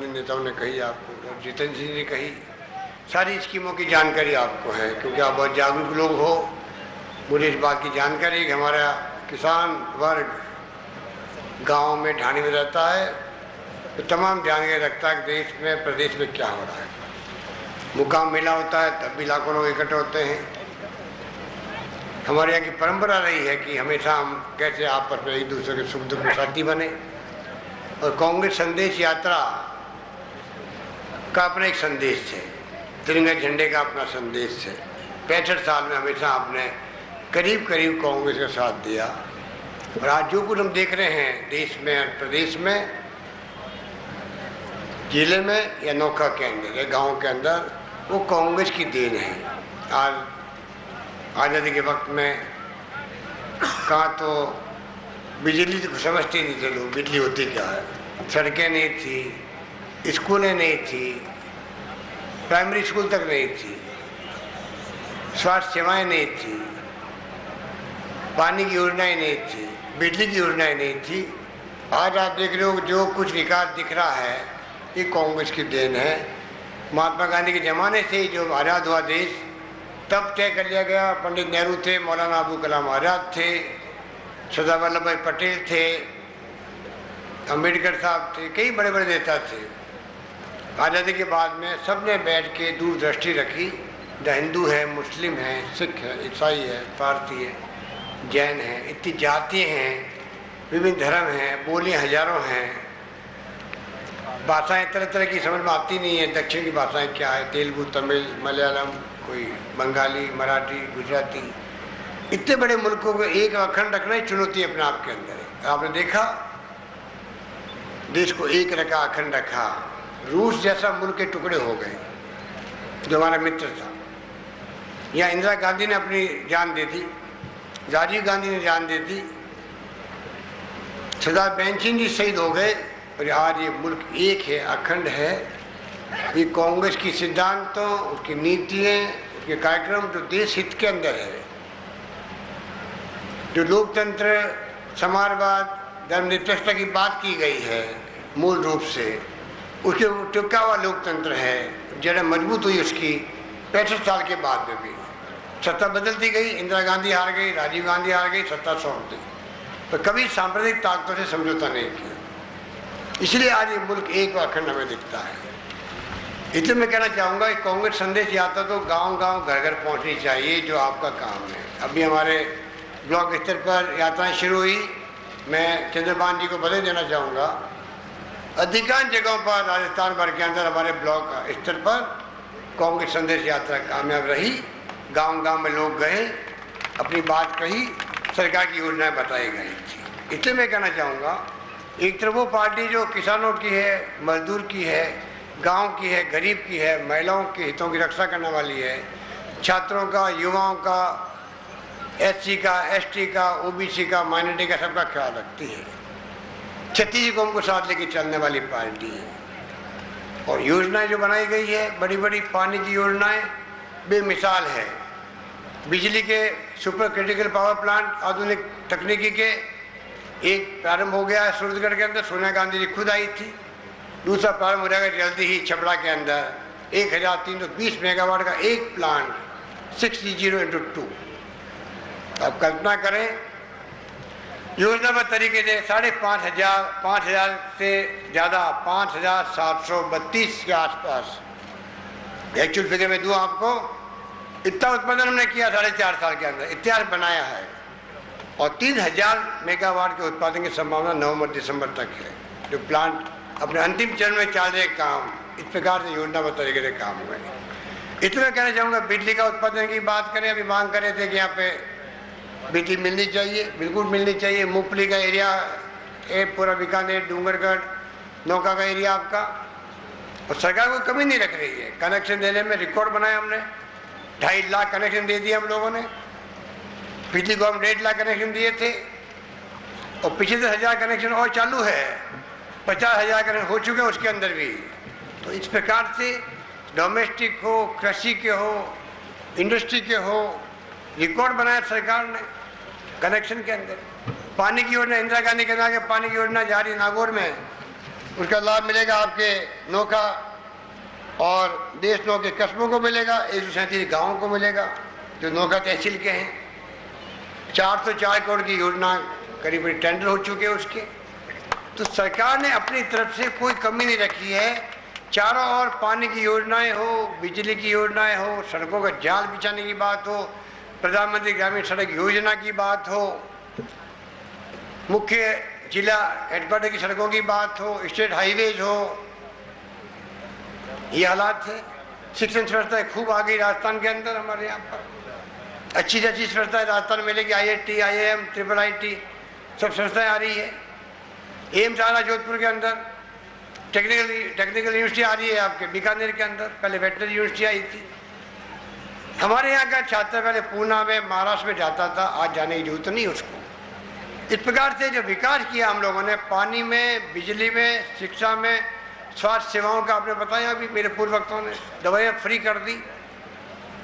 माननीय नेताओं ने कही आपको, जितेंद्र सिंह ने कही, सारी स्कीमों की जानकारी आपको है क्योंकि आप बहुत जागरूक लोग हो। मुझे इस बात की जानकारी है कि हमारा किसान वर्ग गांव में ढाणी में रहता है तो तमाम जानकारी रखता है कि देश में प्रदेश में क्या हो रहा है। मुकाम मेला होता है तब भी लाखों लोग इकट्ठे होते हैं। हमारे यहाँ की परंपरा रही है कि हमेशा हम कैसे आपस में एक दूसरे के सुख दुख में साथी बने, और कांग्रेस संदेश यात्रा का अपना एक संदेश है, तिरंगे झंडे का अपना संदेश है। 65 साल में हमेशा आपने करीब करीब कांग्रेस का साथ दिया, और आज जो कुछ हम देख रहे हैं देश में और प्रदेश में, जिले में या नौका के अंदर या गांव के अंदर, वो कांग्रेस की देन है। आज आज़ादी के वक्त में कहाँ तो बिजली तो समझते नहीं थे लोग, बिजली होती क्या है, सड़कें नहीं थी, स्कूलें नहीं थी, प्राइमरी स्कूल तक नहीं थी, स्वास्थ्य सेवाएं नहीं थी, पानी की योजनाएं नहीं थी, बिजली की योजनाएं नहीं थी। आज आप देख रहे हो जो कुछ विकास दिख रहा है ये कांग्रेस की देन है। महात्मा गांधी के ज़माने से जो आज़ाद हुआ देश तब तय कर लिया गया। पंडित नेहरू थे, मौलाना अबुल कलाम आज़ाद थे, सरदार वल्लभ भाई पटेल थे, अम्बेडकर साहब थे, कई बड़े बड़े नेता थे। आज़ादी के बाद में सबने बैठ के दूरदृष्टि रखी। द हिंदू है, मुस्लिम है, सिख है, ईसाई है, पारसी है, जैन है, इतनी जातियाँ हैं, विभिन्न धर्म हैं, बोलियाँ हजारों हैं, भाषाएं तरह तरह की समझ में आती नहीं है। दक्षिण की भाषाएं क्या है, तेलुगु, तमिल, मलयालम, कोई बंगाली, मराठी, गुजराती, इतने बड़े मुल्कों को एक अखंड रखना ही चुनौती अपने आप के अंदर है। आपने देखा देश को एक रखा, अखंड रखा, रूस जैसा मुल्क के टुकड़े हो गए जो हमारा मित्र था। यहाँ इंदिरा गांधी ने अपनी जान दे दी, राजीव गांधी ने जान दे दी, सरदार भीम सिंह जी शहीद हो गए, और आज ये मुल्क एक है, अखंड है। ये कांग्रेस की सिद्धांतों, उसकी नीतियाँ, उसके कार्यक्रम जो देश हित के अंदर है, जो लोकतंत्र, समाजवाद, धर्मनिरपेक्षता की बात की गई है मूल रूप से, उसके टिका हुआ लोकतंत्र है, जड़ मजबूत हुई उसकी 65 साल के बाद में भी। सत्ता बदलती गई, इंदिरा गांधी हार गई, राजीव गांधी हार गई, सत्ता सौंप दी, तो कभी सांप्रदायिक ताकतों से समझौता नहीं किया। इसलिए आज ये मुल्क एक व अखंड हमें दिखता है। इसलिए मैं कहना चाहूँगा कि कांग्रेस संदेश यात्रा तो गांव गांव घर घर पहुँचनी चाहिए, जो आपका काम है। अभी हमारे ब्लॉक स्तर पर यात्राएं शुरू हुई। मैं चंद्रभान जी को बधाई देना चाहूँगा। अधिकांश जगहों पर राजस्थान भर के अंदर हमारे ब्लॉक स्तर पर कांग्रेस संदेश यात्रा कामयाब रही। गांव गांव में लोग गए, अपनी बात कही, सरकार की योजनाएं बताई गई थी। इसलिए मैं कहना चाहूँगा, एक तरफ वो पार्टी जो किसानों की है, मजदूर की है, गांव की है, गरीब की है, महिलाओं के हितों की रक्षा करने वाली है, छात्रों का, युवाओं का, SC का, ST का, OBC का, माइनॉरिटी का, सबका ख्याल रखती है। 36 कौम को साथ लेके चलने वाली पार्टी है। और योजनाएं जो बनाई गई है, बड़ी बड़ी पानी की योजनाएं बेमिसाल है। बिजली के सुपर क्रिटिकल पावर प्लांट आधुनिक तकनीकी के एक प्रारंभ हो गया है सूरजगढ़ के अंदर, सोनिया गांधी जी खुद आई थी। दूसरा प्रारंभ हो जाएगा जल्दी ही छपरा के अंदर, 1320 मेगावाट का एक प्लांट, 600x2। अब कल्पना करें, योजनाबद्ध तरीके से 5,500 से ज़्यादा, 5,732 के आसपास, एक्चुअल फिगर में दूँ आपको, इतना उत्पादन हमने किया 4.5 साल के अंदर, इतिहास बनाया है। और 3,000 मेगावाट के उत्पादन की संभावना नवंबर-दिसंबर तक है। जो प्लांट अपने अंतिम चरण में चल रहे काम, इस प्रकार से योजनाबद्ध तरीके से काम हुए। इतना कहना चाहूँगा, बिजली का उत्पादन की बात करें, अभी मांग कर रहे थे कि यहाँ पे बिजली मिलनी चाहिए, बिल्कुल मिलनी चाहिए। मूंगफली का एरिया है पूरा, बीकानेर, डूंगरगढ़, नौका का एरिया आपका, और सरकार को कमी नहीं रख रही है। कनेक्शन देने में रिकॉर्ड बनाया हमने, 2.5 लाख कनेक्शन दे दिए हम लोगों ने। पिछली को हम 1.5 लाख कनेक्शन दिए थे, और 75,000 कनेक्शन और चालू है, 50,000 कनेक्शन हो चुके हैं उसके अंदर भी। तो इस प्रकार से डोमेस्टिक हो, कृषि के हो, इंडस्ट्री के हो, रिकॉर्ड बनाया सरकार ने कनेक्शन के अंदर। पानी की योजना, इंदिरा गांधी के नाम के पानी की योजना जारी नागौर में, उसका लाभ मिलेगा आपके नोखा और देश नौ के कस्बों को मिलेगा, 137 गाँवों को मिलेगा जो नोखा तहसील के हैं। 404 करोड़ की योजना करीब टेंडर हो चुके हैं उसके। तो सरकार ने अपनी तरफ से कोई कमी नहीं रखी है। चारों ओर पानी की योजनाएं हो, बिजली की योजनाएं हो, सड़कों का जाल बिछाने की बात हो, प्रधानमंत्री ग्रामीण सड़क योजना की बात हो, मुख्य जिला हेडक्वार्टर की सड़कों की बात हो, स्टेट हाईवेज हो, ये हालात है। शिक्षण संस्थाएं खूब आ गई राजस्थान के अंदर। हमारे यहाँ पर अच्छी से अच्छी संस्थाएं राजस्थान मिलेगी, IIT, IIM, IIIT सब संस्थाएं आ रही है। एम्स आ रहा जोधपुर के अंदर, टेक्निकल यूनिवर्सिटी आ रही है आपके बीकानेर के अंदर, पहले वेटनरी यूनिवर्सिटी आई थी। हमारे यहाँ का छात्र पहले पूना में, महाराष्ट्र में जाता था, आज जाने की जरूरत नहीं उसको। इस प्रकार से जो विकास किया हम लोगों ने पानी में, बिजली में, शिक्षा में, स्वास्थ्य सेवाओं का आपने बताया अभी मेरे पूर्व वक्तों ने, दवाइयाँ फ्री कर दी,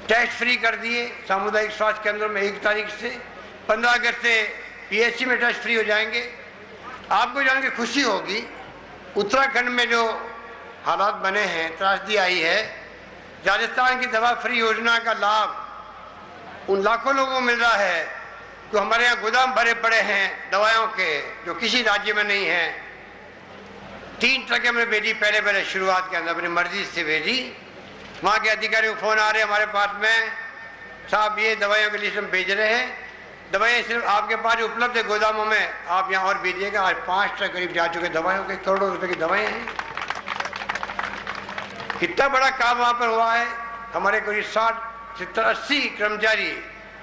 टेस्ट फ्री कर दिए सामुदायिक स्वास्थ्य केंद्रों में 1 तारीख से। 15 अगस्त से PHC में टेस्ट फ्री हो जाएंगे। आपको जान के खुशी होगी उत्तराखंड में जो हालात बने हैं, त्रासदी आई है, राजस्थान की दवा फ्री योजना का लाभ उन लाखों लोगों को मिल रहा है जो हमारे यहाँ गोदाम भरे पड़े हैं दवाओं के, जो किसी राज्य में नहीं है। 3 ट्रक हमने भेजी पहले शुरुआत के अंदर, अपनी मर्जी से भेजी। वहाँ के अधिकारियों को फोन आ रहे हमारे पास में, साहब ये दवाइयों के लिए हम भेज रहे हैं, दवाएं सिर्फ आपके पास उपलब्ध है गोदामों में, आप यहाँ और भेजिएगा। आज 5 ट्रक करीब जा चुके दवाइयों के, करोड़ों रुपए की दवाएं हैं। कितना बड़ा काम वहाँ पर हुआ है। हमारे करीब 60, 70, 80 कर्मचारी,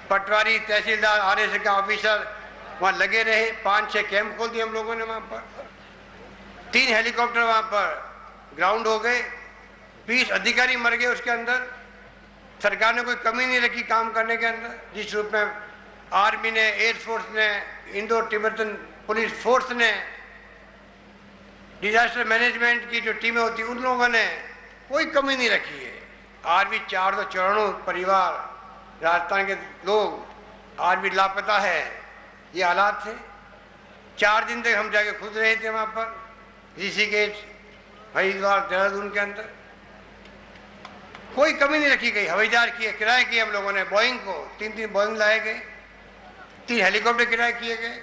पटवारी, तहसीलदार, RSA का ऑफिसर वहाँ लगे रहे। 5-6 कैंप खोल दिए हम लोगों ने वहाँ पर। 3 हेलीकॉप्टर वहाँ पर ग्राउंड हो गए। 20 अधिकारी मर गए उसके अंदर। सरकार ने कोई कमी नहीं रखी काम करने के अंदर। जिस रूप में आर्मी ने, एयरफोर्स ने, इंडो तिब्बतन पुलिस फोर्स ने, डिजास्टर मैनेजमेंट की जो टीमें होती उन लोगों ने कोई कमी नहीं रखी है। आज भी 494 परिवार राजस्थान के लोग आज भी लापता है। ये हालात थे। 4 दिन तक हम जाके खुद रहे थे वहाँ पर, ऋषिकेश, हरिद्वार, देहरादून के अंदर। कोई कमी नहीं रखी गई। हवाई जहाज किए, किराए किए हम लोगों ने बोइंग को, 3 बोइंग लाए गए, 3 हेलीकॉप्टर किराए किए गए।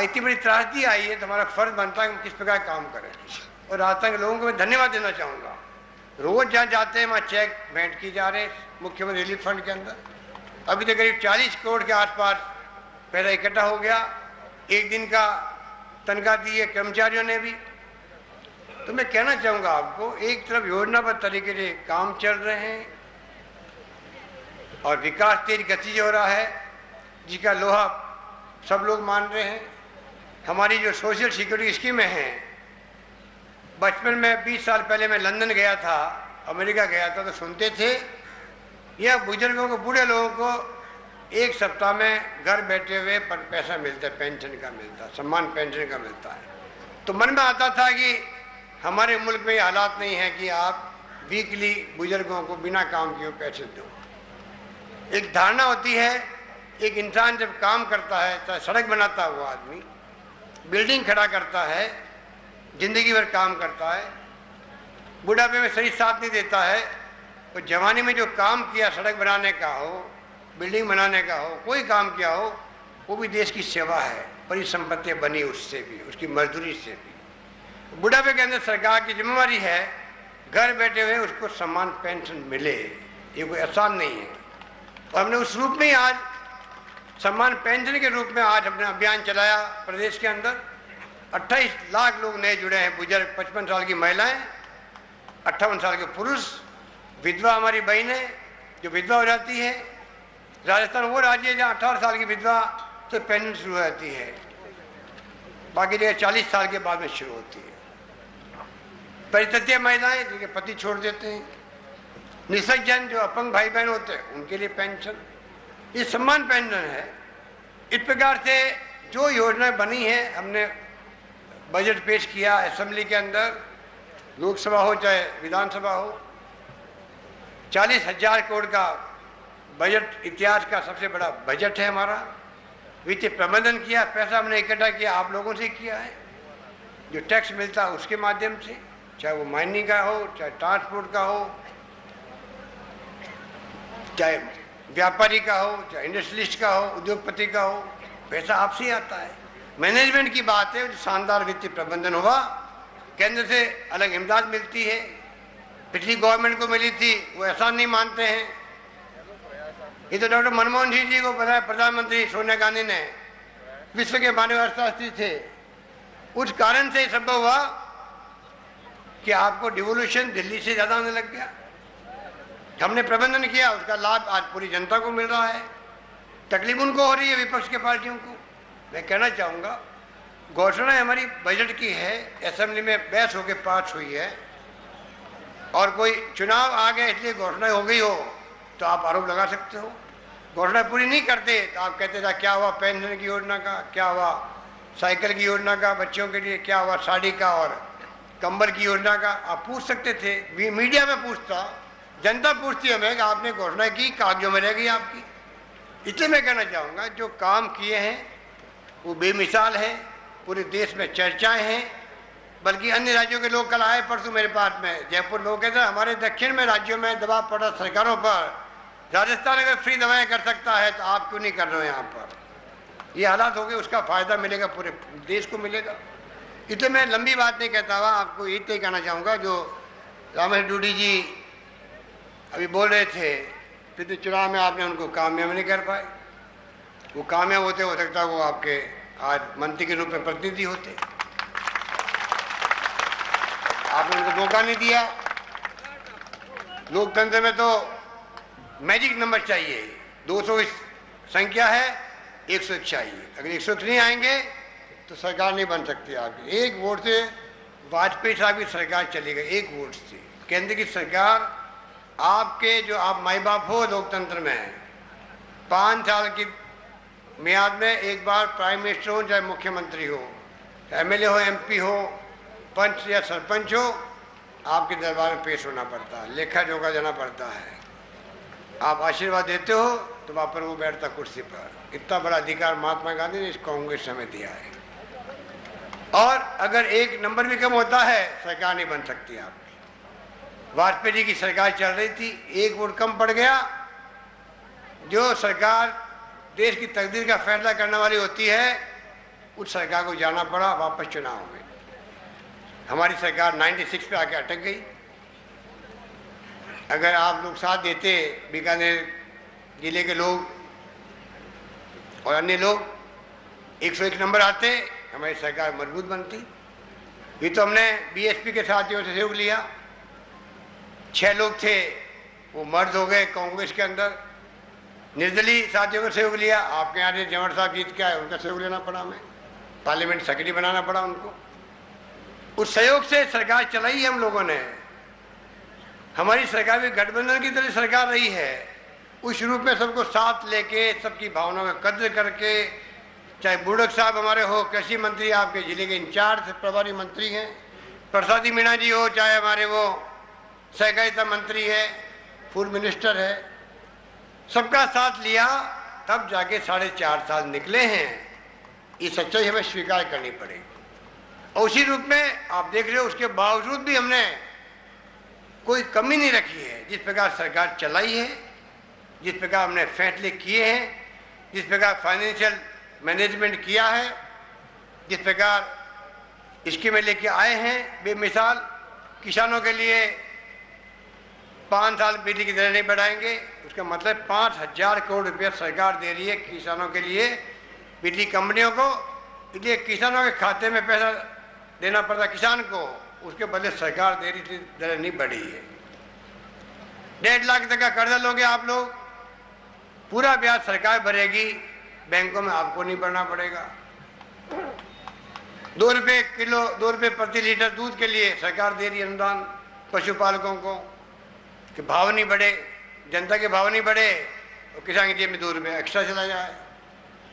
इतनी बड़ी त्रासदी आई है तो हमारा फर्ज बनता है कि हम किस प्रकार काम करें। और राजस्थान के लोगों को मैं धन्यवाद देना चाहूँगा। रोज जहाँ जाते हैं वहाँ चेक भेंट की जा रहे हैं मुख्यमंत्री रिलीफ फंड के अंदर। अभी तो करीब 40 करोड़ के आसपास पैसा इकट्ठा हो गया। 1 दिन का तनख्वाह दी है कर्मचारियों ने भी। तो मैं कहना चाहूँगा आपको, एक तरफ योजनाबद्ध तरीके से काम चल रहे हैं और विकास तेज गति से हो रहा है, जिसका लोहा सब लोग मान रहे हैं। हमारी जो सोशल सिक्योरिटी स्कीमें हैं, बचपन में 20 साल पहले मैं लंदन गया था, अमेरिका गया था, तो सुनते थे यह बुजुर्गों को, बूढ़े लोगों को 1 सप्ताह में घर बैठे हुए पर पैसा मिलता है, पेंशन का मिलता है, सम्मान पेंशन का मिलता है। तो मन में आता था कि हमारे मुल्क में ये हालात नहीं है कि आप वीकली बुजुर्गों को बिना काम किए पैसे दो। एक धारणा होती है, एक इंसान जब काम करता है, चाहे सड़क बनाता है वो आदमी, बिल्डिंग खड़ा करता है, जिंदगी भर काम करता है, बुढ़ापे में शरीर साथ नहीं देता है, तो जवानी में जो काम किया, सड़क बनाने का हो, बिल्डिंग बनाने का हो, कोई काम किया हो, वो भी देश की सेवा है। परिसंपत्ति बनी उससे भी, उसकी मजदूरी से भी। बुढ़ापे के अंदर सरकार की जिम्मेवारी है घर बैठे हुए उसको सम्मान पेंशन मिले। ये कोई आसान नहीं है। और हमने उस रूप में ही आज सम्मान पेंशन के रूप में आज अपना अभियान चलाया प्रदेश के अंदर। 28 लाख लोग नए जुड़े हैं, बुजुर्ग, 55 साल की महिलाएं, 58 साल के पुरुष, विधवा हमारी बहनें जो विधवा हो जाती है। राजस्थान वो राज्य है जहाँ 18 साल की विधवा से पेंशन शुरू हो जाती है, बाकी जगह 40 साल के बाद में शुरू होती है। परित्यक्ता महिलाएं जिनके पति छोड़ देते हैं, निसज्जन जो अपंग भाई बहन होते हैं उनके लिए पेंशन, ये सम्मान पेंशन है। इस प्रकार से जो योजनाएं बनी है, हमने बजट पेश किया असेंबली के अंदर, लोकसभा हो चाहे विधानसभा हो। 40,000 करोड़ का बजट इतिहास का सबसे बड़ा बजट है हमारा। वित्तीय प्रबंधन किया, पैसा हमने इकट्ठा किया, आप लोगों से किया है। जो टैक्स मिलता है उसके माध्यम से, चाहे वो माइनिंग का हो, चाहे ट्रांसपोर्ट का हो, चाहे व्यापारी का हो, चाहे इंडस्ट्रियलिस्ट का हो, उद्योगपति का हो, पैसा आपसे ही आता है। मैनेजमेंट की बात है, शानदार वित्तीय प्रबंधन हुआ, केंद्र से अलग इमदाद मिलती है, पिछली गवर्नमेंट को मिली थी, वो एहसान नहीं मानते हैं। ये तो डॉक्टर मनमोहन सिंह जी को पता है, प्रधानमंत्री सोनिया गांधी ने विश्व के मानव अर्थशास्त्री थे, उस कारण से संभव हुआ कि आपको डिवोल्यूशन दिल्ली से ज्यादा आने लग गया। हमने प्रबंधन किया, उसका लाभ आज पूरी जनता को मिल रहा है। तकलीफ उनको हो रही है, विपक्ष के पार्टियों को। मैं कहना चाहूँगा, घोषणा हमारी बजट की है, असेंबली में बहस होकर पास हुई है, और कोई चुनाव आ गया इसलिए घोषणा हो गई हो तो आप आरोप लगा सकते हो। घोषणा पूरी नहीं करते तो आप कहते थे क्या हुआ पेंशन की योजना का, क्या हुआ साइकिल की योजना का बच्चों के लिए, क्या हुआ साड़ी का और कंबल की योजना का। आप पूछ सकते थे, मीडिया में पूछता, जनता पूछती हमें कि आपने घोषणा की, कागजों में रह गई आपकी। इसलिए मैं कहना चाहूँगा, जो काम किए हैं वो बेमिसाल है, पूरे देश में चर्चाएं हैं। बल्कि अन्य राज्यों के लोग कल आए परसों मेरे पास में, जयपुर लोग कहते हैं हमारे दक्षिण में राज्यों में दबाव पड़ा सरकारों पर, राजस्थान अगर फ्री दवाएं कर सकता है तो आप क्यों नहीं कर रहे हो यहाँ पर। ये हालात हो गए, उसका फायदा मिलेगा पूरे देश को मिलेगा। इसलिए मैं लंबी बात नहीं कहता हुआ आपको इतना ही कहना चाहूँगा, जो रामेश डूडी जी अभी बोल रहे थे, पिछले चुनाव में आपने उनको कामयाब नहीं कर पाए। वो कामयाब होते हो सकता है वो आपके आज मंत्री के रूप में प्रतिनिधि होते, आपने उनको मौका नहीं दिया। लोकतंत्र में तो मैजिक नंबर चाहिए, 200 की संख्या है, 101 चाहिए। अगर 101 नहीं आएंगे तो सरकार नहीं बन सकती आपकी। एक वोट से वाजपेयी साहब की सरकार चली गई, एक वोट से। केंद्र की सरकार आपके, जो आप माई बाप हो लोकतंत्र में, 5 साल की मियाद में एक बार प्राइम मिनिस्टर हो, चाहे मुख्यमंत्री हो, एमएलए हो, एमपी हो, पंच या सरपंच हो, आपके दरबार में पेश होना पड़ता है, लेखा जोखा देना पड़ता है। आप आशीर्वाद देते हो तो वहाँ पर वो बैठता कुर्सी पर। इतना बड़ा अधिकार महात्मा गांधी ने इस कांग्रेस में दिया है। और अगर एक नंबर भी कम होता है सरकार नहीं बन सकती आपकी। वाजपेयी जी की सरकार चल रही थी, एक वोट कम पड़ गया, जो सरकार देश की तकदीर का फैसला करने वाली होती है, उस सरकार को जाना पड़ा वापस चुनाव में। हमारी सरकार 96 पे आके अटक गई। अगर आप लोग साथ देते, बीकानेर जिले के लोग और अन्य लोग, 101 नंबर आते, हमारी सरकार मजबूत बनती। ये तो हमने बीएसपी के साथियों से सहयोग लिया, 6 लोग थे वो मर्द हो गए कांग्रेस के अंदर। निर्दलीय साथियों का सहयोग लिया, आपके यहाँ जमर साहब जीत के आए, उनका सहयोग लेना पड़ा हमें, पार्लियामेंट सेक्रेटरी बनाना पड़ा उनको। उस सहयोग से सरकार चलाई है हम लोगों ने। हमारी सरकार भी गठबंधन की तरह सरकार रही है, उस रूप में सबको साथ लेके, सबकी भावनाओं का कद्र करके, चाहे बुड़क साहब हमारे हो, कृषि मंत्री आपके जिले के इंचार्ज प्रभारी मंत्री हैं, प्रसादी मीणा जी हो, चाहे हमारे वो सहकारिता मंत्री है, फूड मिनिस्टर है, सबका साथ लिया, तब जाके 4.5 साल निकले हैं। ये सच्चाई हमें स्वीकार करनी पड़ेगी। और उसी रूप में आप देख रहे हो, उसके बावजूद भी हमने कोई कमी नहीं रखी है। जिस प्रकार सरकार चलाई है, जिस प्रकार हमने फैसले किए हैं, जिस प्रकार फाइनेंशियल मैनेजमेंट किया है, जिस प्रकार स्कीमें लेके आए हैं बेमिसाल। किसानों के लिए 5 साल बिजली की दरें नहीं बढ़ाएंगे, उसका मतलब 5,000 करोड़ रुपया सरकार दे रही है किसानों के लिए, बिजली कंपनियों को। इसलिए किसानों के खाते में पैसा देना पड़ता किसान को, उसके बदले सरकार दे रही थी, दरें नहीं बढ़ी है। 1.5 लाख तक का कर्जा लोगे आप लोग, पूरा ब्याज सरकार भरेगी, बैंकों में आपको नहीं भरना पड़ेगा। 2 रुपये किलो, 2 रुपये प्रति लीटर दूध के लिए सरकार दे रही है अनुदान पशुपालकों को, कि भाव नहीं बढ़े, जनता के भाव नहीं बढ़े और किसान की जेब में 2 रुपये एक्स्ट्रा चला जाए।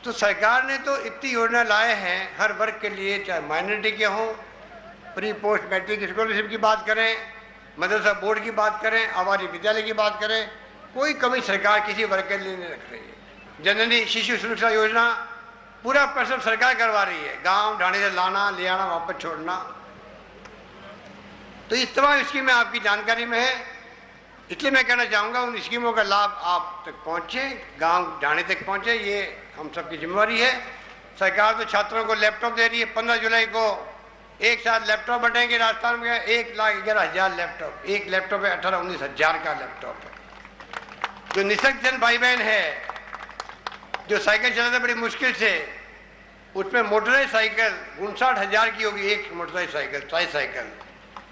तो सरकार ने तो इतनी योजना लाए हैं हर वर्ग के लिए, चाहे माइनॉरिटी के हों, प्री पोस्ट मैट्रिक स्कॉलरशिप की बात करें, मदरसा बोर्ड की बात करें, आवासीय विद्यालय की बात करें, कोई कमी सरकार किसी वर्ग के लिए नहीं रख रही है। जननी शिशु सुरक्षा योजना पूरा प्रसव सरकार करवा रही है, गांव ढाणी से लाना ले आना वापस छोड़ना। तो इस तमाम स्कीमें आपकी जानकारी में है, इसलिए मैं कहना चाहूँगा उन स्कीमों का लाभ आप तक पहुँचे, गांव ढाणी तक पहुँचे, ये हम सबकी जिम्मेवारी है। सरकार तो छात्रों को लैपटॉप दे रही है, 15 जुलाई को एक साथ लैपटॉप बटेंगे राजस्थान में, 1,11,000 लैपटॉप, एक लैपटॉप है 18-19 हज़ार का लैपटॉप है। जो निःशक्त भाई बहन है जो साइकिल चलाते बड़ी मुश्किल से, उसमें मोटराइज साइकिल 59,000 की होगी, एक मोटराइज साइकिल ट्राईसाइकिल।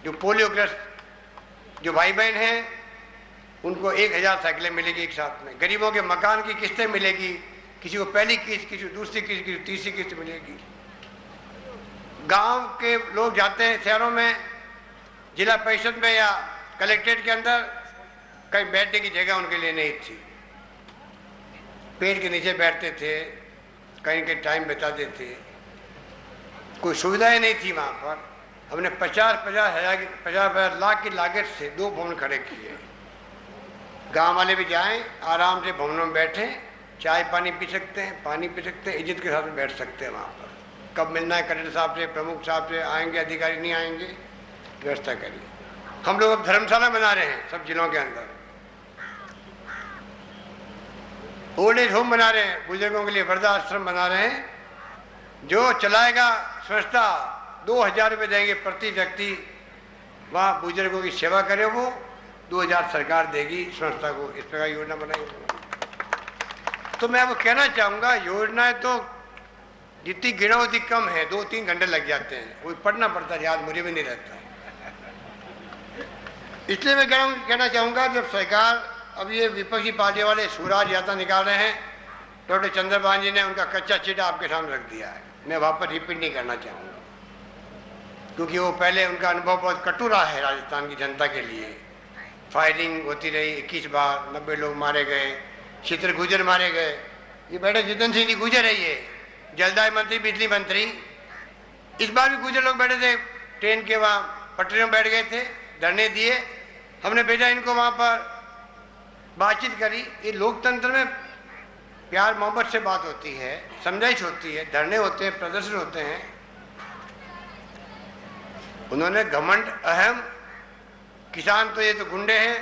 जो पोलियोग्रस्त जो भाई बहन हैं उनको 1,000 साइकिलें मिलेगी एक साथ में। गरीबों के मकान की किस्तें मिलेगी, किसी को पहली किस्त, किसी को दूसरी किस्त, किसी को तीसरी किस्त मिलेगी। गांव के लोग जाते हैं शहरों में, जिला परिषद में या कलेक्ट्रेट के अंदर, कहीं बैठने की जगह उनके लिए नहीं थी, पेड़ के नीचे बैठते थे, कहीं कहीं टाइम बिताते थे, कोई सुविधाएं नहीं थी वहाँ पर। हमने 50 लाख की लागत से 2 भवन खड़े किए। गांव वाले भी जाएं, आराम से भवनों में बैठें, चाय पानी पी सकते हैं, पानी पी सकते हैं, इज्जत के साथ में बैठ सकते हैं वहाँ पर। कब मिलना है कलेक्टर साहब से, प्रमुख साहब से, आएंगे अधिकारी नहीं आएंगे, व्यवस्था करिए। हम लोग अब धर्मशाला बना रहे हैं सब जिलों के अंदर, ओल्ड एज होम बना रहे हैं, बुजुर्गों के लिए वृद्धाश्रम बना रहे हैं। जो चलाएगा संस्था 2,000 रुपये देंगे प्रति व्यक्ति, वहाँ बुजुर्गों की सेवा करे, वो 2,000 सरकार देगी संस्था को। इस प्रकार योजना बनाएगी। तो मैं आपको कहना चाहूँगा, योजनाएं तो जितनी गिना उतनी कम है, 2-3 घंटे लग जाते हैं, कोई पढ़ना पड़ता है, याद मुझे भी नहीं रहता। इसलिए मैं कहना चाहूँगा, जब सरकार अब ये विपक्षी पार्टी वाले स्वराज यात्रा निकाल रहे हैं, डॉक्टर चंद्रभान जी ने उनका कच्चा चिट्ठा आपके सामने रख दिया है। मैं वापस रिपीट नहीं करना चाहूँगा, क्योंकि वो पहले उनका अनुभव बहुत कटु रहा है राजस्थान की जनता के लिए। फायरिंग होती रही 21 बार, 90 लोग मारे गए, चित्र गुजर मारे गए। ये बैठे जितन सिंह जी गुजर है, ये जलदाय मंत्री, बिजली मंत्री। इस बार भी गुजर लोग बैठे थे, ट्रेन के वहाँ पटरियों में बैठ गए थे, धरने दिए, हमने भेजा इनको वहाँ पर, बातचीत करी। ये लोकतंत्र में प्यार मोहब्बत से बात होती है, समझाइश होती है, धरने होते हैं, प्रदर्शन होते हैं। उन्होंने घमंड, अहम, किसान तो ये तो गुंडे हैं,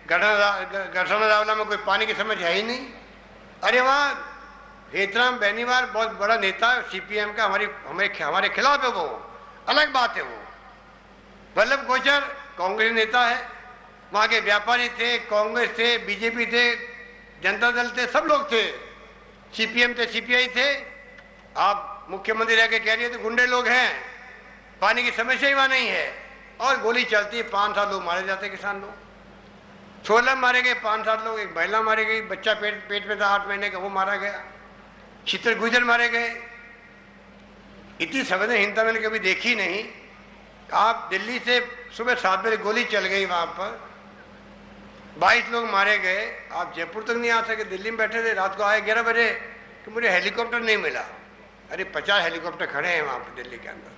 गढ़सना रावला में कोई पानी की समझ है ही नहीं। अरे वहाँ हेतराम बेनीवाल बहुत बड़ा नेता है CPM का, हमारे खिलाफ है, वो अलग बात है। वो वल्लभ कोचर कांग्रेस नेता है, वहाँ के व्यापारी थे, कांग्रेस थे, BJP थे, जनता दल थे, सब लोग थे, CPM थे, CPI थे। आप मुख्यमंत्री रह के कह रही है तो गुंडे लोग हैं, पानी की समस्या ही वहाँ नहीं है, और गोली चलती है, 5-7 लोग मारे जाते, किसान लोग 16 मारे गए, 5-7 लोग, एक महिला मारी गई, बच्चा पेट में था 8 महीने का, वो मारा गया, चित्र गुजर मारे गए। इतनी संवेदनहीनता मैंने कभी देखी नहीं। आप दिल्ली से सुबह 7 बजे गोली चल गई, वहाँ पर 22 लोग मारे गए, आप जयपुर तक नहीं आ सके, दिल्ली में बैठे थे, रात को आए 11 बजे कि मुझे हेलीकॉप्टर नहीं मिला। अरे 50 हेलीकॉप्टर खड़े हैं वहाँ पर दिल्ली के अंदर,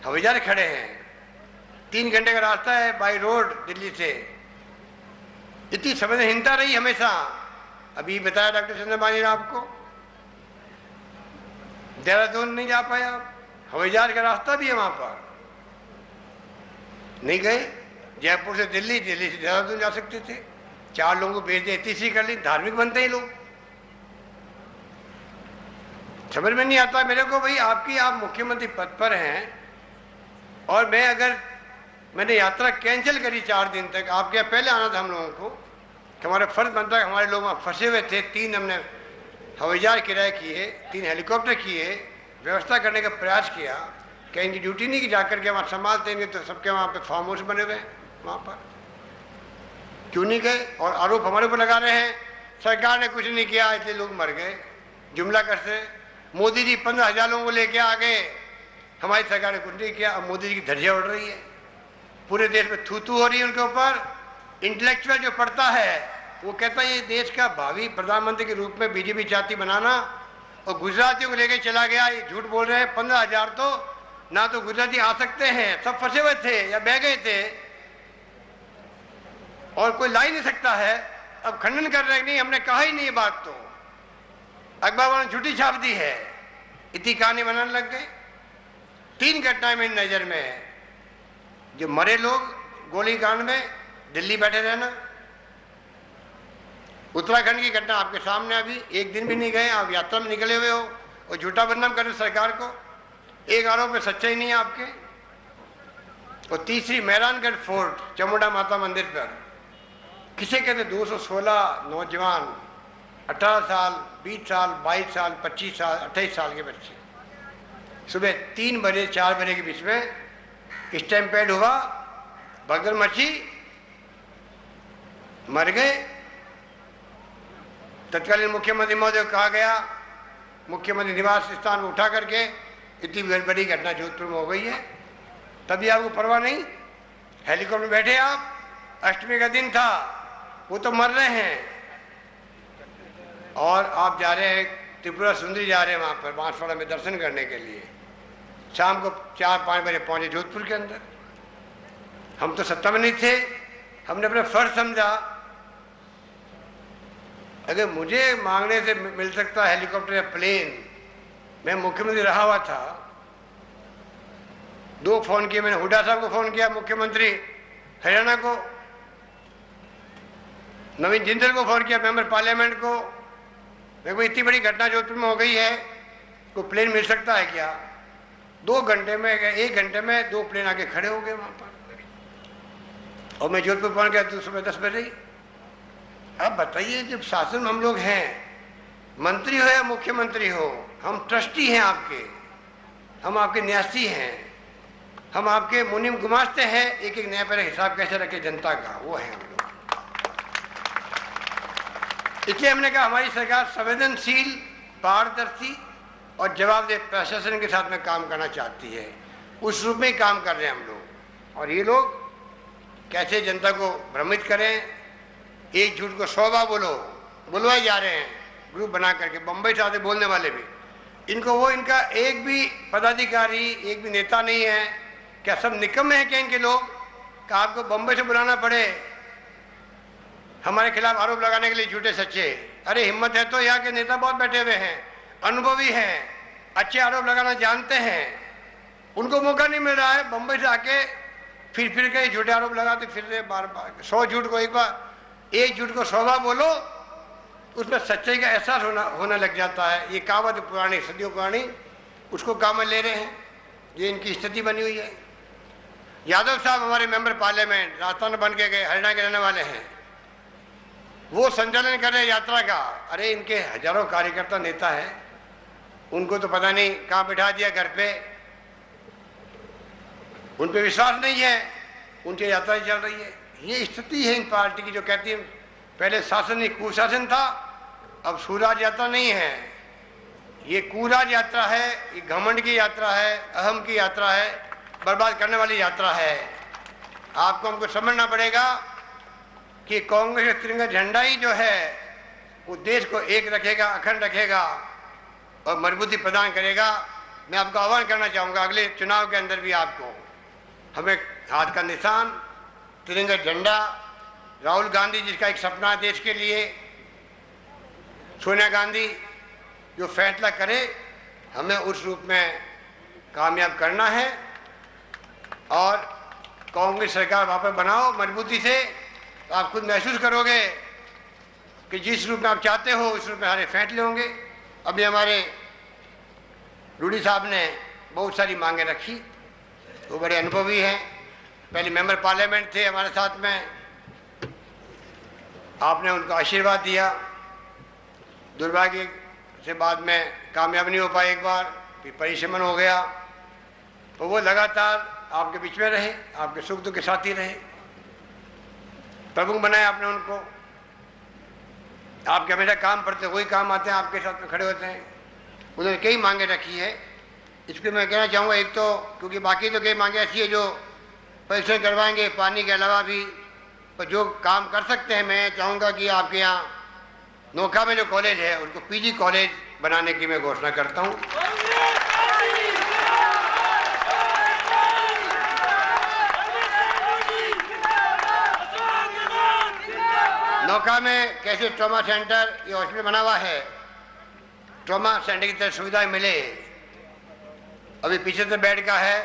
हवाई जहाज खड़े हैं, 3 घंटे का रास्ता है बाई रोड दिल्ली से। इतनी संवेदनहीनता रही हमेशा। अभी बताया डॉक्टर चंद्रभान ने आपको, देहरादून नहीं जा पाए आप, हवाई जहाज का रास्ता भी है वहाँ पर, नहीं गए। जयपुर से दिल्ली, दिल्ली से देहरादून जा सकते थे, 4 लोगों को भेज दिए, तीसरी कर ली। धार्मिक बनते ही लोग, समझ में नहीं आता मेरे को भाई। आप मुख्यमंत्री पद पर हैं, और मैंने यात्रा कैंसिल करी 4 दिन तक। आपके यहाँ पहले आना था हम लोगों को, कि हमारा फर्ज बनता है, हमारे लोग वहाँ फंसे हुए थे। 3 हमने हवाई जहाज किराए किए, 3 हेलीकॉप्टर किए, व्यवस्था करने का प्रयास किया। क्या इनकी ड्यूटी नहीं कि जाकर के वहाँ संभालते हैं, तो सबके वहाँ पे फार्म हाउस बने हुए हैं, वहाँ पर क्यों नहीं गए? और आरोप हमारे ऊपर लगा रहे हैं सरकार ने कुछ नहीं किया इसलिए लोग मर गए। जुमला करते मोदी जी 15,000 लोगों को लेके आ गए, हमारी सरकार ने कुछ नहीं किया। अब मोदी जी की धज्जियां उड़ रही है, पूरे देश में थू थू हो रही है उनके ऊपर। इंटेलेक्चुअल जो पढ़ता है वो कहता है ये देश का भावी प्रधानमंत्री के रूप में बीजेपी चाहती बनाना, और गुजरातियों को लेके चला गया। ये झूठ बोल रहे हैं। 15,000 तो ना तो गुजराती आ सकते हैं, सब फंसे हुए थे या बह गए थे, और कोई ला ही नहीं सकता है। अब खंडन कर रहे नहीं, हमने कहा ही नहीं ये बात। तो अखबार वालों ने झूठी छाप दी है, इतनी कहानी बनाने लग गए। 3 घटनाएं मेरी नज़र में है। जो मरे लोग गोलीकांड में, दिल्ली बैठे रहना, उत्तराखंड की घटना आपके सामने, अभी एक दिन भी नहीं गए, आप यात्रा में निकले हुए हो और झूठा बदनाम कर रहे सरकार को। एक आरोप में सच्चाई नहीं है आपके। और तीसरी, मेहरानगढ़ फोर्ट, चामुंडा माता मंदिर पर किसे कहते 216 नौजवान, 18 साल, 20 साल, 22 साल, 25 साल, 28 साल के बच्चे, सुबह 3 बजे 4 बजे के बीच में स्टैम्पेड हुआ, भगदड़ मची, मर गए। तत्कालीन मुख्यमंत्री महोदय को कहा गया, मुख्यमंत्री निवास स्थान में उठा करके, इतनी बड़ी घटना जोधपुर में हो गई है, तभी आपको परवाह नहीं। हेलीकॉप्टर में बैठे आप, अष्टमी का दिन था, वो तो मर रहे हैं, और आप जा रहे हैं त्रिपुरा सुंदरी, जा रहे हैं वहाँ पर बांसवाड़ा में दर्शन करने के लिए। शाम को 4-5 बजे पहुँचे जोधपुर के अंदर। हम तो सत्ता में नहीं थे, हमने अपना फर्ज समझा। अगर मुझे मांगने से मिल सकता हेलीकॉप्टर या प्लेन, मैं मुख्यमंत्री रहा हुआ था, 2 फोन किए मैंने, हुड्डा साहब को फोन किया, मुख्यमंत्री हरियाणा को, नवीन जिंदल को फोन किया, मेंबर पार्लियामेंट को। देखो इतनी बड़ी घटना जोधपुर में हो गई है, कोई प्लेन मिल सकता है क्या? 2 घंटे में, 1 घंटे में 2 प्लेन आके खड़े हो गए वहां पर, और मैं जोधपुर पहुंच गया तो सुबह 10 बजे। अब बताइए, जब शासन में हम लोग हैं, मंत्री हो या मुख्यमंत्री हो, हम ट्रस्टी हैं आपके, हम आपके न्यासी हैं, हम आपके मुनीम गुमास्ते हैं, एक एक नया पर हिसाब कैसे रखे जनता का, वो है हम लोग। इसलिए हमने कहा हमारी सरकार संवेदनशील, पारदर्शी और जवाबदेह प्रशासन के साथ में काम करना चाहती है। उस रूप में ही काम कर रहे हैं हम लोग। और ये लोग कैसे जनता को भ्रमित करें, एक झूठ को 100 बार बुलवाए जा रहे हैं, ग्रुप बना करके। बम्बई से आते बोलने वाले भी, इनका एक भी पदाधिकारी, एक भी नेता नहीं है। क्या सब निकम्मे हैं क्या इनके लोग? क्या आपको बम्बई से बुलाना पड़े हमारे खिलाफ आरोप लगाने के लिए, झूठे सच्चे? अरे हिम्मत है तो यहाँ के नेता बहुत बैठे हुए हैं, अनुभवी हैं, अच्छे आरोप लगाना जानते हैं, उनको मौका नहीं मिल रहा है। बम्बई से आके फिर के झूठे आरोप लगाते फिर रहे बार बार। 100 झूठ को एक झूठ को 100 बार बोलो, उसमें सच्चाई का एहसास होने लग जाता है। ये कहावत पुरानी, सदियों पुरानी, उसको काम में ले रहे हैं। ये इनकी स्थिति बनी हुई है। यादव साहब हमारे मेंबर पार्लियामेंट, राजस्थान बन के गए, हरियाणा के रहने वाले हैं, वो संचालन कर रहे यात्रा का। अरे इनके हजारों कार्यकर्ता नेता हैं, उनको तो पता नहीं कहाँ बिठा दिया घर पे, उन पे विश्वास नहीं है, उनकी यात्रा चल रही है। ये स्थिति है इन पार्टी की, जो कहती है पहले शासन ही कुशासन था, अब सुराज यात्रा नहीं है, ये कुराज यात्रा है, ये घमंड की यात्रा है, अहम की यात्रा है, बर्बाद करने वाली यात्रा है। आपको हमको समझना पड़ेगा कि कांग्रेस का तिरंगा झंडा ही जो है वो देश को एक रखेगा, अखंड रखेगा और मजबूती प्रदान करेगा। मैं आपको आह्वान करना चाहूँगा, अगले चुनाव के अंदर भी आपको हमें हाथ का निशान, तिरंगा झंडा, राहुल गांधी जिसका एक सपना है देश के लिए, सोनिया गांधी जो फैसला करे, हमें उस रूप में कामयाब करना है। और कांग्रेस सरकार वापस बनाओ मजबूती से, तो आप खुद महसूस करोगे कि जिस रूप में आप चाहते हो उस रूप में हमारे फैसले होंगे। अभी हमारे रूडी साहब ने बहुत सारी मांगें रखी, वो बड़े अनुभवी हैं, पहले मेंबर पार्लियामेंट थे हमारे साथ में, आपने उनको आशीर्वाद दिया, दुर्भाग्य से बाद में कामयाब नहीं हो पाए, एक बार फिर परिश्रमण हो गया, तो वो लगातार आपके बीच में रहे, आपके सुख दुख के साथ ही रहे, प्रमुख बनाया आपने उनको। आपके हमेशा काम पड़ते, वही काम आते हैं, आपके साथ में खड़े होते हैं। उन्होंने कई मांगे रखी है, इस पर मैं कहना चाहूँगा, एक तो क्योंकि बाकी तो कई मांगे ऐसी है जो परीक्षण करवाएंगे पानी के अलावा भी, पर जो काम कर सकते हैं, मैं चाहूँगा कि आपके यहाँ नोखा में जो कॉलेज है उनको पीजी कॉलेज बनाने की मैं घोषणा करता हूँ। नोखा में कैसे ट्रॉमा सेंटर, ये हॉस्पिटल बना हुआ है, ट्रॉमा सेंटर की तरह सुविधाएं मिले, अभी पीछे से बेड का है,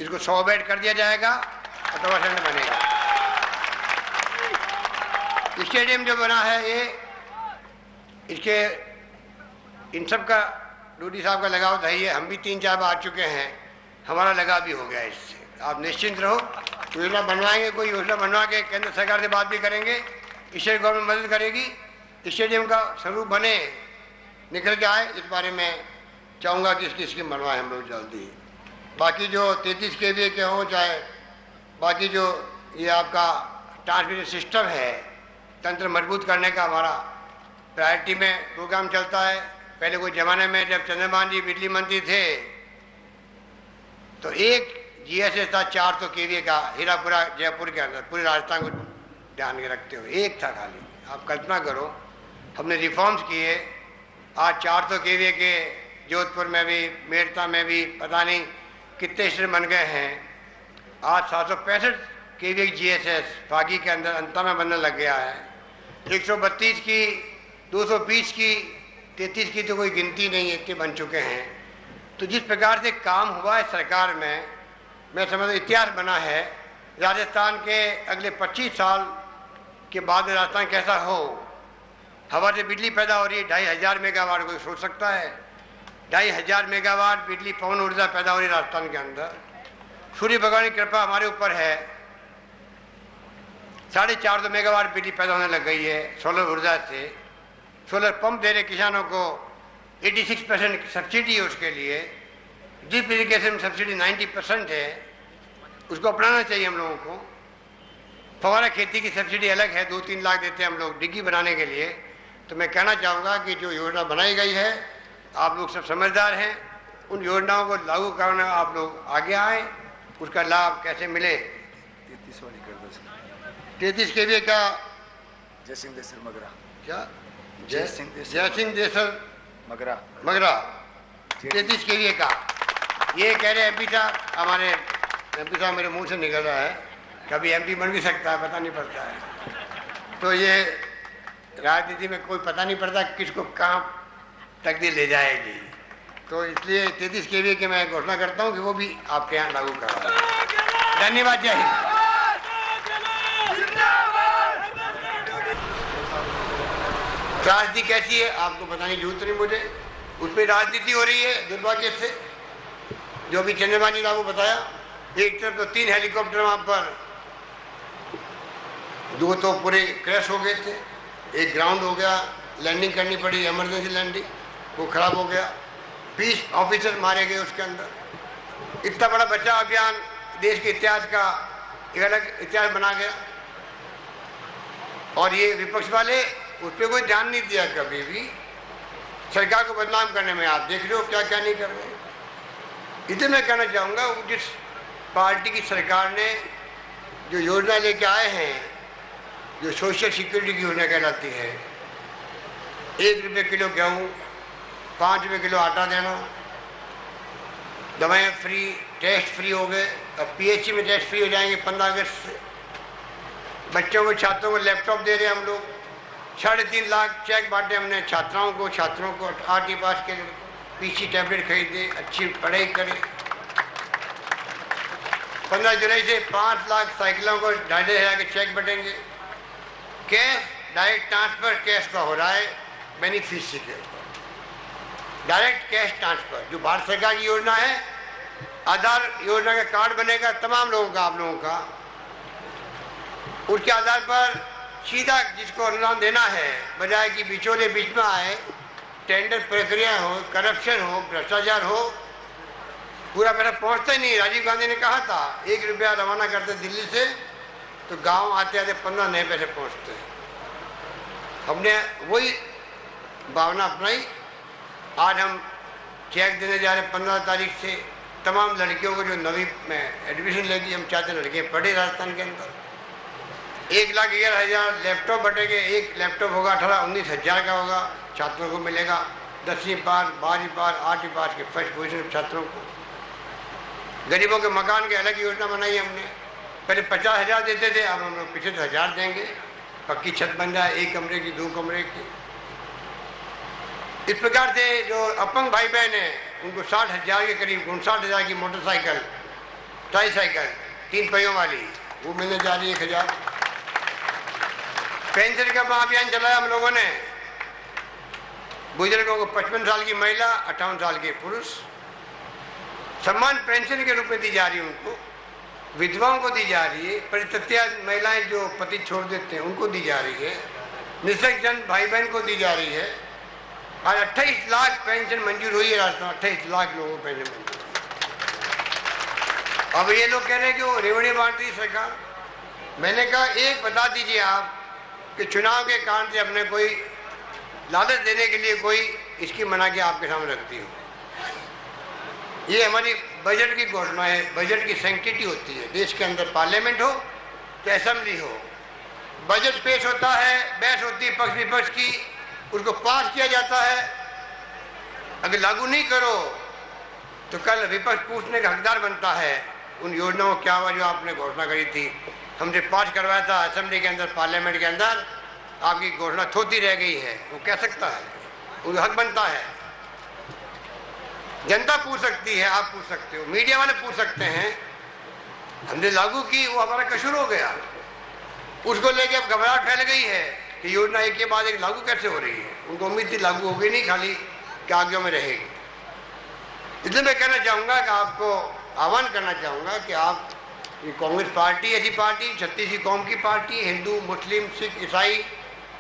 इसको 100 बेड कर दिया जाएगा और तवा सेंटर बनेगा। स्टेडियम जो बना है ये, इसके इन सब का डूडी साहब का लगाव सही है। हम भी 3-4 बार आ चुके हैं, हमारा लगाव भी हो गया इससे। आप निश्चिंत रहो, योजना बनवाएंगे, कोई योजना बनवा के केंद्र सरकार से बात भी करेंगे, स्टेट गवर्नमेंट मदद करेगी, स्टेडियम का स्वरूप बने, निकल के आए। इस बारे में चाहूँगा कि इसकी स्कीम बनवाएं हम लोग जल्दी। बाकी जो 33 kVA के हों, चाहे बाकी जो ये आपका ट्रांसमिशन सिस्टम है, तंत्र मजबूत करने का हमारा प्रायोरिटी में प्रोग्राम चलता है। पहले कोई ज़माने में जब चंद्रभान जी बिजली मंत्री थे तो एक GSS था 400 kVA का, हीरापुरा जयपुर के अंदर, पूरे राजस्थान को ध्यान में रखते हुए एक था खाली। आप कल्पना करो, हमने रिफॉर्म्स किए, आज 400 kVA के जोधपुर में भी, मेड़ता में भी पता नहीं कितने स्टेशन बन गए हैं। आज 765 kVA GSS फागी के अंदर अंता में बनने लग गया है। 132 की, 220 की, 33 की तो कोई गिनती नहीं, इतने बन चुके हैं। तो जिस प्रकार से काम हुआ है सरकार में, मैं समझता इतिहास बना है। राजस्थान के अगले 25 साल के बाद राजस्थान कैसा हो, हवा से बिजली पैदा हो रही है 2500 मेगावाट, कोई सोच सकता है 2500 मेगावाट बिजली पवन ऊर्जा पैदा हो रही है राजस्थान के अंदर। सूर्य भगवान की कृपा हमारे ऊपर है, 450 मेगावाट बिजली पैदा होने लग गई है सोलर ऊर्जा से। सोलर पंप दे रहे किसानों को, 86% सब्सिडी है उसके लिए। ड्रिप इरिगेशन में सब्सिडी 90% है, उसको अपनाना चाहिए हम लोगों को। फवारा खेती की सब्सिडी अलग है, 2-3 लाख देते हैं हम लोग डिग्गी बनाने के लिए। तो मैं कहना चाहूँगा कि जो योजना बनाई गई है, आप लोग सब समझदार हैं, उन योजनाओं को लागू करने आप लोग आगे आए, उसका लाभ कैसे मिले। 33 kVA का जय सिंह देसर मगरा, क्या जय सिंह देसर मगरा 33 kVA का, ये कह रहे MP साहब, हमारे MP साहब मेरे मुंह से निकल रहा है, कभी MP बन भी सकता है, पता नहीं पड़ता है। तो ये राजनीति में कोई पता नहीं पड़ता किसको कहाँ तकदीर ले जाएगी। तो इसलिए 33 kVA के मैं घोषणा करता हूँ कि वो भी आपके यहाँ लागू करा। धन्यवाद, जय हिंद। राजनीति कैसी है आपको बताने की जरूरत नहीं मुझे, उस पर राजनीति हो रही है दुर्भाग्य से। जो भी चंद्रबानी साहब को बताया, एक तरफ तो 3 हेलीकॉप्टर वहाँ पर, 2 तो पूरे क्रैश हो गए थे, एक ग्राउंड हो गया, लैंडिंग करनी पड़ी, इमरजेंसी लैंडिंग, वो खराब हो गया। 20 ऑफिसर मारे गए उसके अंदर। इतना बड़ा बचाव अभियान देश के इतिहास का एक अलग इतिहास बना गया, और ये विपक्ष वाले उस पर कोई ध्यान नहीं दिया कभी भी। सरकार को बदनाम करने में आप देख रहे हो क्या क्या नहीं कर रहे। इतने मैं कहना चाहूँगा, जिस पार्टी की सरकार ने जो योजना लेके आए हैं, जो सोशल सिक्योरिटी की योजना कहलाती है, 1 रुपये किलो गेहूँ, 5 रुपये किलो आटा देना, दवाएं फ्री, टेस्ट फ्री हो गए, अब PHC में टेस्ट फ्री हो जाएंगे 15 अगस्त से। बच्चों को, छात्रों को लैपटॉप दे रहे हैं हम लोग, 3.5 लाख चेक बांटे हमने छात्रों को 8वीं पास के लिए, PC टैबलेट खरीदे, अच्छी पढ़ाई करें। 15 जुलाई से 5 लाख साइकिलों को 2,500 के चेक बटेंगे। कैश डायरेक्ट ट्रांसफर कैश का हो रहा है बेनिफिशियरी के ऊपर, डायरेक्ट कैश ट्रांसफर जो भारत सरकार की योजना है। आधार योजना का कार्ड बनेगा तमाम लोगों का, आप लोगों का, उसके आधार पर सीधा जिसको अनुदान देना है, बजाय कि बिचौले बीच में आए, टेंडर प्रक्रिया हो, करप्शन हो, भ्रष्टाचार हो, पूरा पैसा पहुंचता ही नहीं। राजीव गांधी ने कहा था 1 रुपया रवाना करते दिल्ली से तो गांव आते आते 15 नए पैसे पहुंचते हैं। हमने वही भावना अपनाई। आज हम चेक देने जा रहे हैं 15 तारीख से तमाम लड़कियों को जो 9वीं में एडमिशन लेगी। हम चाहते हैं लड़कियाँ पढ़े राजस्थान के अंदर। 1,11,000 लैपटॉप बटेंगे। एक लैपटॉप होगा 18-19 का होगा, छात्रों को मिलेगा। 10वीं पास, 12वीं पास, 8वीं पास के फर्स्ट पोजीशन छात्रों को। गरीबों के मकान की अलग योजना बनाई हमने। पहले 50,000 देते थे, अब हम लोग 75,000 देंगे। पक्की छत बन जाए, 1 कमरे की, 2 कमरे की। इस प्रकार से जो अपंग भाई बहन हैं उनको 60,000 के करीब 59,000 की मोटरसाइकिल, ट्राईसाइकिल 3 पहियों वाली वो मिलने जा रही है 1,000। पेंशन का अभियान चलाया हम लोगों ने। बुजुर्गों को 55 साल की महिला, 58 साल के पुरुष सम्मान पेंशन के रूप में दी जा रही है। उनको विधवाओं को दी जा रही है। परित्यक्ता महिलाएं जो पति छोड़ देते हैं उनको दी जा रही है। निःसंतान भाई बहन को दी जा रही है। आज 28 लाख पेंशन मंजूर हुई है राजस्थान में। 28 लाख लोगों को पेंशन मंजूर। अब ये लोग कह रहे हैं कि वो रेवड़ी बांट रही सरकार। मैंने कहा एक बता दीजिए आप कि चुनाव के कारण से अपने कोई लालच देने के लिए कोई स्कीम बना के आपके सामने रखती हो। ये हमारी बजट की घोषणा है। बजट की सैंक्टिटी होती है। देश के अंदर पार्लियामेंट हो चाहे असेंबली हो, बजट पेश होता है, बहस होती है पक्ष विपक्ष की, उसको पास किया जाता है। अगर लागू नहीं करो तो कल विपक्ष पूछने का हकदार बनता है उन योजनाओं को क्या हुआ जो आपने घोषणा करी थी। हमने पास करवाया था असेंबली के अंदर, पार्लियामेंट के अंदर, आपकी घोषणा थोती रह गई है। वो कह सकता है, उनका हक बनता है। जनता पूछ सकती है, आप पूछ सकते हो, मीडिया वाले पूछ सकते हैं। हमने लागू की, वो हमारा कसूर हो गया। उसको लेके अब घबराहट फैल गई है कि योजना एक के बाद एक लागू कैसे हो रही है। उनको उम्मीद थी लागू होगी नहीं, खाली कागजों में रहेगी। इसलिए मैं कहना चाहूँगा कि आपको आह्वान करना चाहूँगा कि आप, कांग्रेस पार्टी ऐसी पार्टी 36 कौम की पार्टी, हिंदू, मुस्लिम, सिख, ईसाई,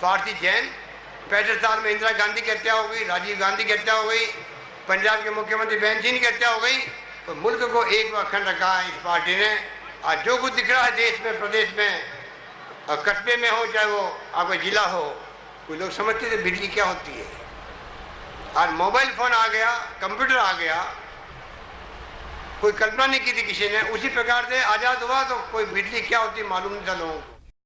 पारसी, जैन। 65 साल में इंदिरा गांधी की हत्या हो गई, राजीव गांधी की हत्या हो गई, पंजाब के मुख्यमंत्री बेन सिंह की हत्या हो गई, तो मुल्क को एक अखंड रखा है इस पार्टी ने। आज जो कुछ दिख रहा है देश में, प्रदेश में, और कस्बे में हो चाहे वो आपका जिला हो, कोई लोग समझते थे बिजली क्या होती है। आज मोबाइल फोन आ गया, कंप्यूटर आ गया, कोई कल्पना नहीं की थी किसी ने। उसी प्रकार से आज़ाद हुआ तो कोई बिजली क्या होती मालूम नहीं था लोगों को।